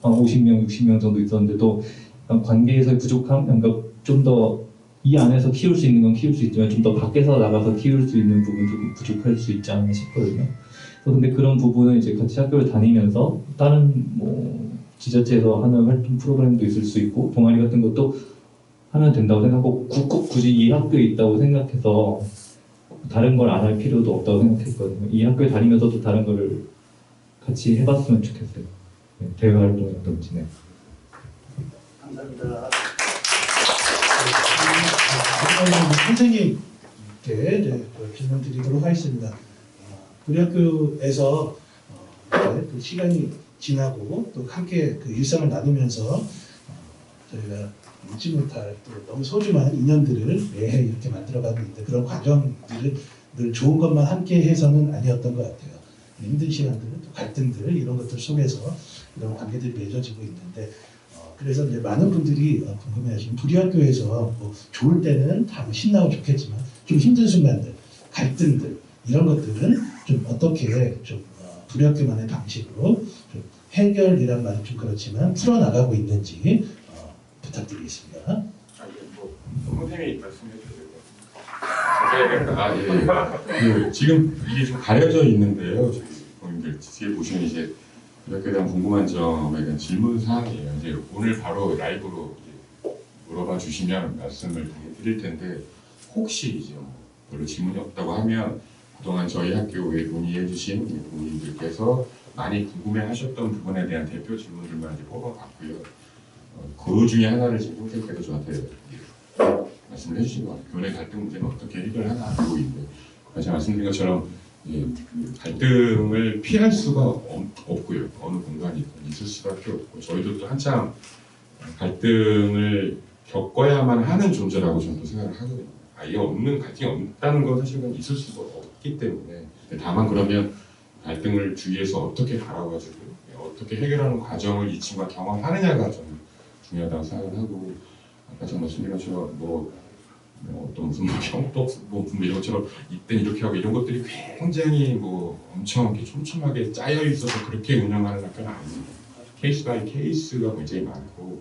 50명, 60명 정도 있었는데도 관계에서의 부족함, 그러니까 좀 더 이 안에서 키울 수 있는 건 키울 수 있지만 좀 더 밖에서 나가서 키울 수 있는 부분 조금 부족할 수 있지 않나 싶거든요. 근데 그런 부분은 이제 같이 학교를 다니면서 다른 지자체에서 하는 활동 프로그램도 있을 수 있고 동아리 같은 것도 하면 된다고 생각하고 꼭 굳이 이 학교에 있다고 생각해서 다른 걸 안 할 필요도 없다고 생각했거든요. 이 학교에 다니면서도 다른 거를 같이 해봤으면 좋겠어요. 네, 대외 활동이라든지. 네. 감사합니다. 선생님께 이제 질문 드리도록 하겠습니다. 우리 학교에서 그 시간이 지나고 또 함께 그 일상을 나누면서 저희가 잊지 못할 또 너무 소중한 인연들을 매해 이렇게 만들어가고 있는데 그런 과정들을 늘 좋은 것만 함께 해서는 아니었던 것 같아요. 힘든 시간들, 또 갈등들 이런 것들 속에서 이런 관계들이 맺어지고 있는데 그래서 이제 많은 분들이 궁금해하시는 우리 학교에서 좋을 때는 다 신나고 좋겠지만 좀 힘든 순간들, 갈등들 이런 것들은 좀 어떻게 좀 우리 학교만의 방식으로 좀 해결이란 말은 좀 그렇지만 풀어나가고 있는지 부탁드리겠습니다. 선생님이 말씀해 주세요. 지금 이게 좀 가려져 있는데요. 저희 고객님들 뒤에 보시면 이제 이 학교에 대한 궁금한 점에 대한 질문 사항이에요. 이제 오늘 바로 라이브로 물어봐 주시면 말씀을 드릴 텐데 혹시 이제 별로 질문이 없다고 하면 그동안 저희 학교에 문의해 주신 고객님들께서 많이 궁금해하셨던 부분에 대한 대표 질문들만 이제 뽑아봤고요. 그 중에 하나를 지금 선생님께서 저한테 말씀을 해주신 것 같아요. 교내 갈등 문제는 어떻게 해결하나 하고 있는데 제가 말씀드린 것처럼 갈등을 피할 수가 없고요. 어느 공간이든 있을 수밖에 없고 저희도 또 한참 갈등을 겪어야만 하는 존재라고 저는 또 생각을 하거든요. 아예 갈등이 없다는 건 사실은 있을 수가 없기 때문에 다만 그러면 갈등을 주위에서 어떻게 바라봐주고 어떻게 해결하는 과정을 이 친구가 경험하느냐가 저는 중요하다고 생각을 하고 아까 전 말씀드린 것처럼 어떤 무슨 형독 이런 것처럼 이때 이렇게 하고 이런 것들이 굉장히 엄청 이렇게 촘촘하게 짜여 있어서 그렇게 운영하는 학교는 아닙니다. 케이스 바이 케이스가 굉장히 많고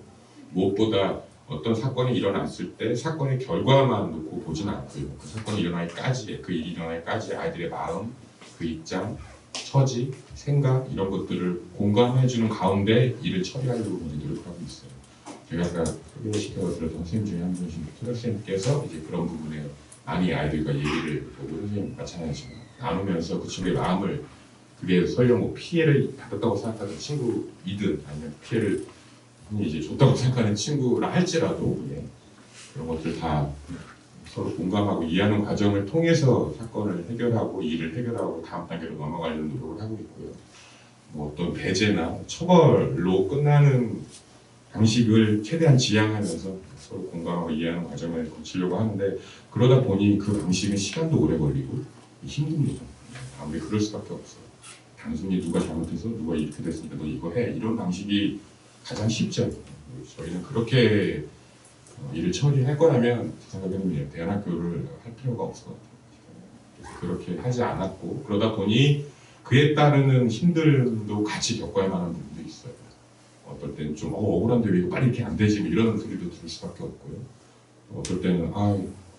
무엇보다 어떤 사건이 일어났을 때 사건의 결과만 놓고 보지는 않고요. 그 사건이 일어나기까지 그 일이 일어나기까지 아이들의 마음, 그 입장, 처지, 생각 이런 것들을 공감해주는 가운데 일을 처리하려고 노력하고 있어요. 제가 아까 소개시켜드렸던 선생님 중에 한 분이신 초등학생님께서 이제 그런 부분에 많이 아이들과 얘기를 보고 선생님 마찬가지지만 나누면서 그 친구의 마음을 그게 설령 뭐 피해를 받았다고 생각하는 친구이든 아니면 피해를 이제 줬다고 생각하는 친구라 할지라도 예, 그런 것들 다 서로 공감하고 이해하는 과정을 통해서 사건을 해결하고 일을 해결하고 다음 단계로 넘어가려는 노력을 하고 있고요. 뭐 어떤 배제나 처벌로 끝나는 방식을 최대한 지향하면서 서로 공감하고 이해하는 과정을 거치려고 하는데 그러다 보니 그 방식은 시간도 오래 걸리고 힘듭니다. 아무리 그럴 수밖에 없어요. 단순히 누가 잘못해서 누가 이렇게 됐으니까 너 이거 해 이런 방식이 가장 쉽죠. 저희는 그렇게 일을 처리할 거라면 제 생각에는 대안학교를 할 필요가 없을 것 같아요. 그래서 그렇게 하지 않았고 그러다 보니 그에 따르는 힘듦도 같이 겪어야 하는 부분도 있어요. 어떨 때는 좀 억울한데 왜 이거 빨리 이렇게 안 되지 이런 소리도 들을 수밖에 없고요. 어떨 때는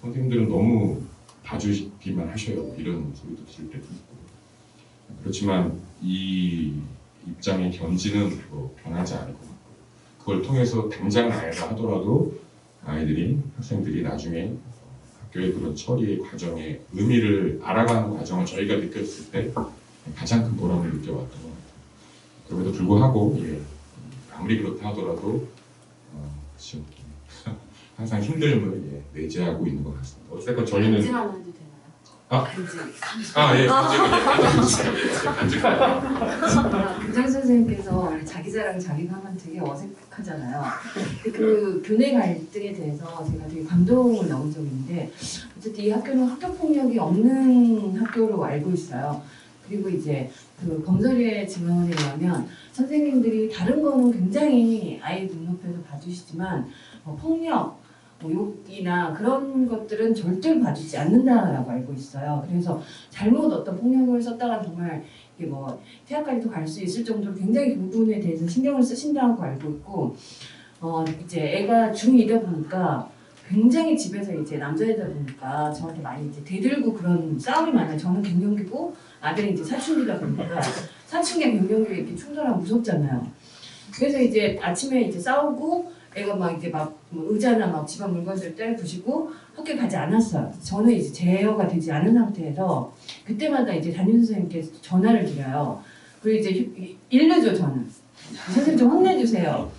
선생님들은 너무 봐주기만 하셔요 이런 소리도 들을 때도 있고 그렇지만 이 입장의 견지는 변하지 않을 것 같고요. 그걸 통해서 당장 아이가 하더라도 아이들이 학생들이 나중에 학교의 그런 처리의 과정의 의미를 알아가는 과정을 저희가 느꼈을 때 가장 큰 보람을 느껴왔던 것 같아요. 그럼에도 불구하고 아무리 그렇다 하더라도 그렇죠. 항상 힘듦을 내재하고 있는 것 같습니다. 어쨌건 저희는 간증하면 해도 되나요? 간증. 간증. 교장 선생님께서 원래 자기 자랑 자기가 하면 되게 어색하잖아요. 근데 그 교내 갈등에 대해서 제가 되게 감동을 넣은 적이 있는데 어쨌든 이 학교는 학교 폭력이 없는 학교로 알고 있어요. 그리고 이제 그 범설이의 증언에 의하면 선생님들이 다른 거는 굉장히 아이 눈높이에서 봐주시지만 폭력, 욕이나 그런 것들은 절대로 봐주지 않는다라고 알고 있어요. 그래서 잘못 어떤 폭력을 썼다가 정말 이게 뭐 퇴학까지도 갈 수 있을 정도로 굉장히 그 부분에 대해서 신경을 쓰신다고 알고 있고 이제 애가 중2다 보니까 굉장히 집에서 이제 남자이다 보니까 저한테 많이 이제 대들고 그런 싸움이 많아요. 저는 갱년기고 아들이 이제 사춘기다 보니까 사춘기 갱년기에 이렇게 충돌하면 무섭잖아요. 그래서 이제 아침에 이제 싸우고 애가 막 이제 막 의자나 막 집안 물건들 때려 부시고 학교에 가지 않았어요. 저는 이제 제어가 되지 않은 상태에서 그때마다 이제 담임 선생님께 전화를 드려요. 그리고 이제 일르죠 저는. 선생님 좀 혼내주세요.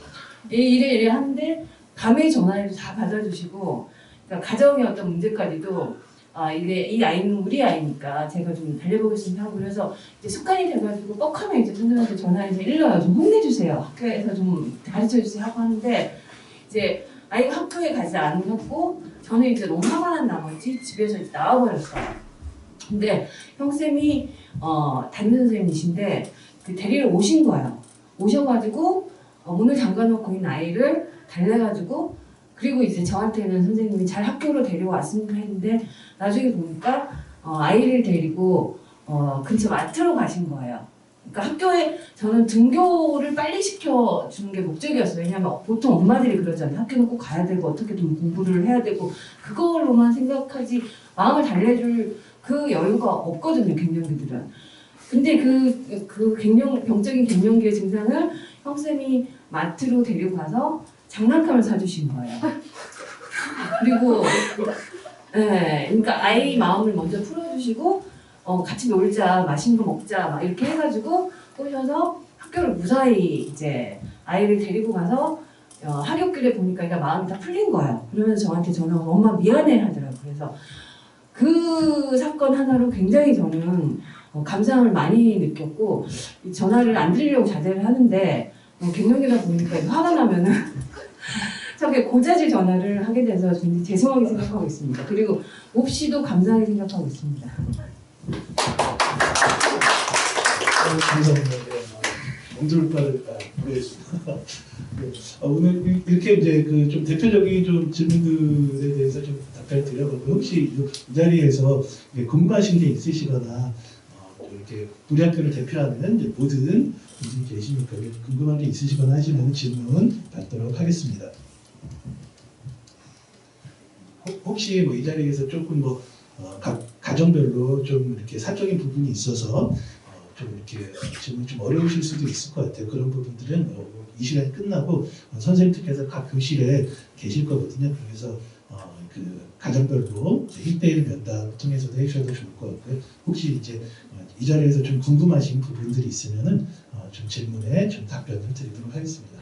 이래 하는데 밤에 전화해도 다 받아주시고 그러니까 가정의 어떤 문제까지도 이 아이는 우리 아이니까 제가 좀 달려보겠습니다 하고 그래서 이제 습관이 돼가지고 뻑하면 이제 선생님한테 전화해서 일러요. 좀 혼내주세요. 학교에서 좀 가르쳐주세요 하고 하는데 이제 아이가 학교에 가지 않았고 저는 이제 너무 화가 난 나머지 집에서 이제 나와버렸어요. 근데 형쌤이 담임 선생님이신데 그 데리러 오신 거예요. 오셔가지고 문을 잠가놓고 있는 아이를 달래가지고 그리고 이제 저한테는 선생님이 잘 학교로 데려왔습니다 했는데 나중에 보니까 아이를 데리고 근처 마트로 가신 거예요. 그러니까 학교에 저는 등교를 빨리 시켜주는 게 목적이었어요. 왜냐하면 보통 엄마들이 그러잖아요. 학교는 꼭 가야 되고 어떻게든 공부를 해야 되고 그걸로만 생각하지 마음을 달래줄 그 여유가 없거든요. 갱년기들은. 근데 그 병적인 갱년기의 증상을 형쌤이 마트로 데리고 가서 장난감을 사주신 거예요. 그리고 그러니까 아이 마음을 먼저 풀어주시고 같이 놀자, 맛있는 거 먹자 막 이렇게 해가지고 꼬셔서 학교를 무사히 이제 아이를 데리고 가서 하굣길에 보니까 그러니까 마음이 다 풀린 거예요. 그러면서 저한테 전화가 엄마 미안해 하더라고요. 그래서 그 사건 하나로 굉장히 저는 감사함을 많이 느꼈고 전화를 안 드리려고 자제를 하는데 갱년기다 보니까 화가 나면은 저게 고자질 전화를 하게 돼서 굉장히 죄송하게 생각하고 있습니다. 그리고 몹시도 감사하게 생각하고 있습니다. 감사합니다. 엉들바를 보겠습니다. 오늘 이렇게 이제 그 좀 대표적인 좀 질문들에 대해서 좀 답변을 드려보고 혹시 이 자리에서 궁금하신 게 있으시거나 이렇게 우리 학교를 대표하는 이제 모든 분들이 계시니까 궁금한 게 있으시거나 하시면 질문 받도록 하겠습니다. 혹시 뭐 이 자리에서 조금 각 가정별로 좀 이렇게 사적인 부분이 있어서 좀 이렇게 질문이 좀 어려우실 수도 있을 것 같아요. 그런 부분들은 이 시간이 끝나고 선생님들께서 각 교실에 계실 거거든요. 그래서 그 가정별로 1대1 면담 통해서도 해주셔도 좋을 것 같고요. 혹시 이제 이 자리에서 좀 궁금하신 부분들이 있으면은 좀 질문에 좀 답변을 드리도록 하겠습니다.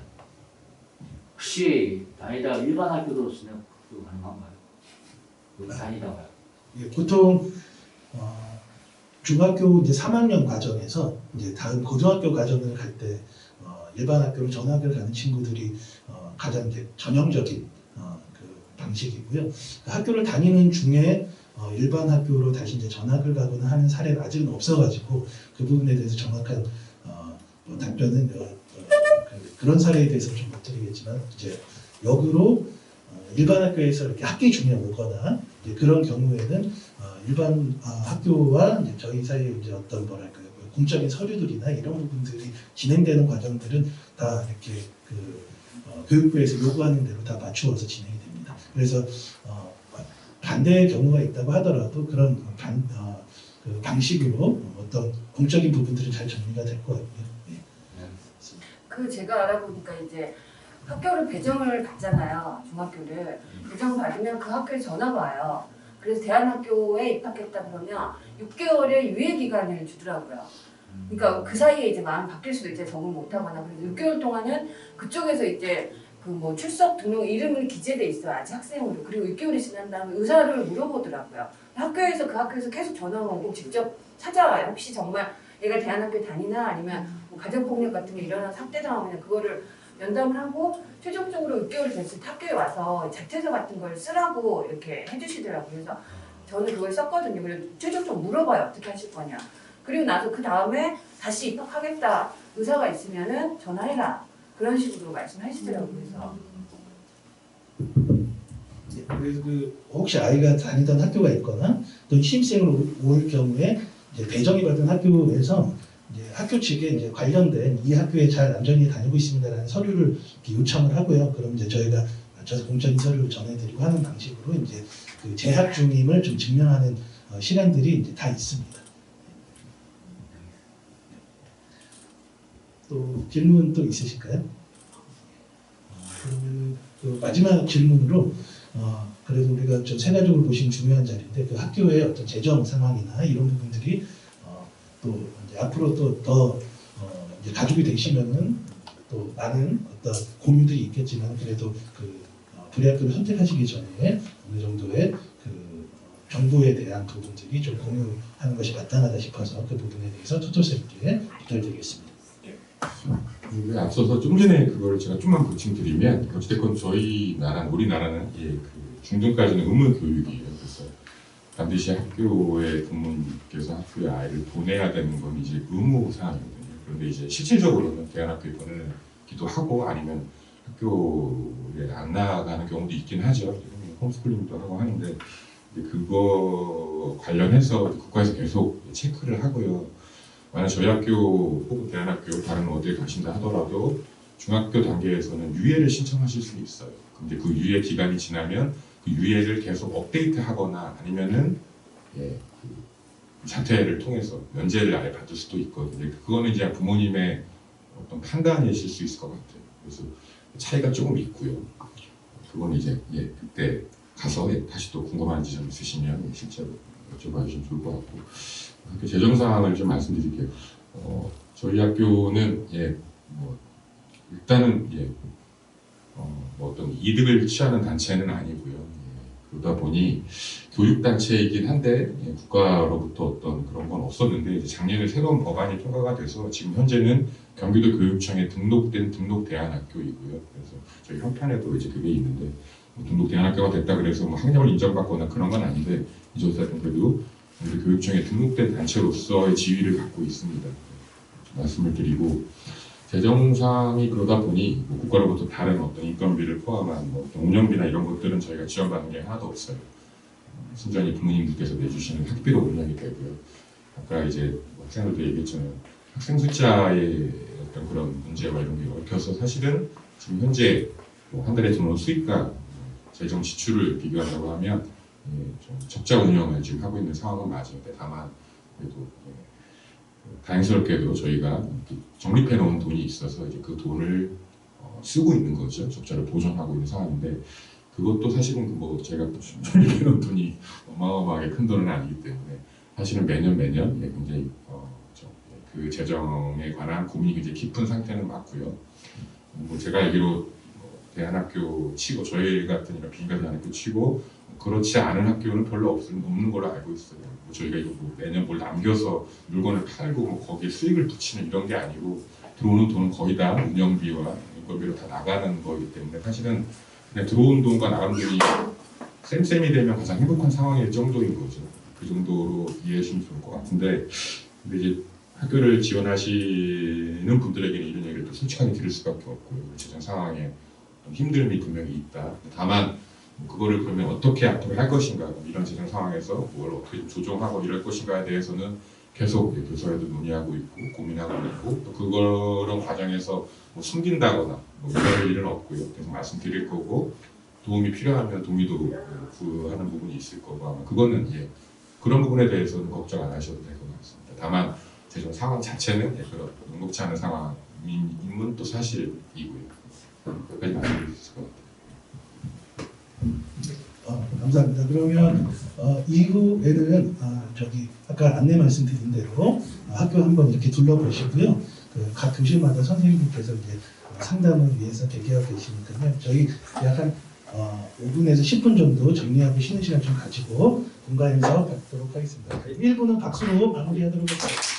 혹시 다니다가 일반 학교도 진학도 가능한가요? 여기 다니다가요. 예, 보통 중학교 이제 3학년 과정에서 이제 다음 고등학교 과정을 갈 때 일반 학교로 전학을 가는 친구들이 가장 이제 전형적인 그 방식이고요. 그 학교를 다니는 중에 일반 학교로 다시 이제 전학을 가거나 하는 사례가 아직은 없어가지고 그 부분에 대해서 정확한 뭐 답변은 그런 사례에 대해서 좀 못 드리겠지만 이제 역으로 일반 학교에서 이렇게 학기 중에 오거나 이제 그런 경우에는 일반 학교와 이제 저희 사이에 이제 어떤 뭐랄까요 공적인 서류들이나 이런 부분들이 진행되는 과정들은 다 이렇게 그 교육부에서 요구하는 대로 다 맞추어서 진행이 됩니다. 그래서 반대의 경우가 있다고 하더라도 그런 그 방식으로 어떤 공적인 부분들은 잘 정리가 될 것 같고요. 네. 그 제가 알아보니까 이제 학교를 배정을 받잖아요. 중학교를 배정 받으면 그 학교에 전화가 와요. 그래서 대안학교에 입학했다 그러면 6개월의 유예 기간을 주더라고요. 그러니까 그 사이에 이제 마음 바뀔 수도 있죠. 적응 못하거나. 그래서 6개월 동안은 그쪽에서 이제 그 뭐 출석 등록 이름을 기재돼 있어요. 아직 학생으로. 그리고 6개월이 지난 다음에 의사를 물어보더라고요. 학교에서 그 학교에서 계속 전화가 오고 직접 찾아와요. 혹시 정말 얘가 대안학교 다니나 아니면 뭐 가정폭력 같은 게 일어나서 학대당하면 그거를 면담을 하고 최종적으로 6개월이 됐을 때 학교에 와서 자퇴서 같은 걸 쓰라고 이렇게 해주시더라고요. 그래서 저는 그걸 썼거든요. 그래서 최종적으로 물어봐요. 어떻게 하실 거냐. 그리고 나서 그 다음에 다시 입학하겠다. 의사가 있으면은 전화해라. 그런 식으로 말씀하시더라고요. 그래서 그래서 그 혹시 아이가 다니던 학교가 있거나 또 신입생으로 올 경우에 이제 배정이 받은 학교에서 이제 학교 측에 이제 관련된 이 학교에 잘 안전히 다니고 있습니다라는 서류를 이렇게 요청을 하고요. 그럼 이제 저희가 맞춰서 공적인 서류를 전해드리고 하는 방식으로 이제 그 재학 중임을 좀 증명하는 시간들이 이제 다 있습니다. 또 질문 또 있으실까요? 그러면 그 마지막 질문으로 그래도 우리가 좀 세가적으로 보시면 중요한 자리인데 그 학교의 어떤 재정 상황이나 이런 부분들이 또 이제 앞으로 또 더 이제 가족이 되시면은 또 많은 어떤 고민들이 있겠지만 그래도 그 불의학교를 선택하시기 전에 어느 정도의 그 정보에 대한 부분들이 좀 공유하는 것이 마땅하다 싶어서 그 부분에 대해서 토토쌤께 부탁드리겠습니다. 네, 앞서서 좀 전에 그걸 제가 좀만 보충드리면 어찌됐건 저희 나라, 우리나라는 그 중등까지는 의무 교육이에요. 그래서 반드시 학교의 부모님께서 학교에 아이를 보내야 되는 건 이제 의무 사항이거든요. 그런데 이제 실질적으로는 대안학교에 보내기도 하고 아니면 학교에 안 나가는 경우도 있긴 하죠. 홈스쿨링도 하고 하는데 그거 관련해서 국가에서 계속 체크를 하고요. 만약 저희 학교 혹은 대안학교 다른 어디에 가신다 하더라도 중학교 단계에서는 유예를 신청하실 수 있어요. 근데 그 유예 기간이 지나면 그 유예를 계속 업데이트하거나 아니면은 그 자퇴를 통해서 면제를 아예 받을 수도 있거든요. 그거는 이제 부모님의 어떤 판단이실 수 있을 것 같아요. 그래서 차이가 조금 있고요. 그거는 이제 그때 가서 다시 또 궁금한 지점 있으시면 실제로 여쭤봐 주시면 좋을 것 같고. 학교 재정 사항을 좀 말씀드릴게요. 저희 학교는 뭐 일단은 뭐 어떤 이득을 취하는 단체는 아니고요. 그러다 보니 교육 단체이긴 한데 국가로부터 어떤 그런 건 없었는데 이제 작년에 새로운 법안이 통과가 돼서 지금 현재는 경기도 교육청에 등록된 등록 대안학교이고요. 그래서 저희 형편에도 이제 그게 있는데 뭐 등록 대안학교가 됐다 그래서 뭐 학력을 인정받거나 그런 건 아닌데 이제 어쨌든 그래도 우리 교육청에 등록된 단체로서의 지위를 갖고 있습니다. 말씀을 드리고 재정상이 그러다 보니 뭐 국가로부터 다른 어떤 인건비를 포함한 뭐 어떤 운영비나 이런 것들은 저희가 지원받는 게 하나도 없어요. 순전히 부모님들께서 내주시는 학비로 운영이 되고요. 아까 이제 학생들도 얘기했잖아요. 학생 숫자의 어떤 그런 문제와 이런 게 얽혀서 사실은 지금 현재 뭐 한 달에 들어오는 수입과 재정 지출을 비교한다고 하면 좀 적자 운영을 지금 하고 있는 상황은 맞아요. 다만 그래도 다행스럽게도 저희가 적립해 놓은 돈이 있어서 이제 그 돈을 쓰고 있는 거죠. 적자를 보전하고 있는 상황인데 그것도 사실은 뭐 제가 준비해놓은 돈이 어마어마하게 큰 돈은 아니기 때문에 사실은 매년 굉장히 그 재정에 관한 고민이 굉장히 깊은 상태는 맞고요. 뭐 제가 알기로 대안학교 치고 저희 같은 이런 비인가 대안학교 치고 그렇지 않은 학교는 별로 없는 걸로 알고 있어요. 뭐 저희가 이거 뭐 매년 뭘 남겨서 물건을 팔고 뭐 거기에 수익을 붙이는 이런 게 아니고 들어오는 돈은 거의 다 운영비와 인건비로 다 나가는 거기 때문에 사실은 그냥 들어온 돈과 나가는 돈이 쌤쌤이 되면 가장 행복한 상황일 정도인 거죠. 그 정도로 이해하시면 좋을 것 같은데 근데 이제 학교를 지원하시는 분들에게는 이런 얘기를 또 솔직하게 드릴 수밖에 없고요. 재정 상황에 힘듦이 분명히 있다. 다만 그거를 그러면 어떻게 앞으로 할 것인가, 이런 재정 상황에서 뭘 어떻게 좀 조정하고 이럴 것인가에 대해서는 계속 교사회도 논의하고 있고 고민하고 있고 또 그런 과정에서 뭐 숨긴다거나 뭐 이럴 일은 없고요. 계속 말씀드릴 거고 도움이 필요하면 동의도 구하는 부분이 있을 거고 아마 그거는 그런 부분에 대해서는 걱정 안 하셔도 될 것 같습니다. 다만 재정 상황 자체는 그런 녹록치 않은 상황임은 또 사실이고요. 여기까지 말씀드릴 수 있을 것 같아요. 감사합니다. 그러면 이후에는 아까 안내 말씀드린 대로 학교 한번 이렇게 둘러보시고요. 각 교실마다 선생님께서 이제 상담을 위해서 대기하고 계시니까요. 저희 약 한 5분에서 10분 정도 정리하고 쉬는 시간 좀 가지고 공간에서 뵙도록 하겠습니다. 1부는 박수로 마무리하도록 하겠습니다.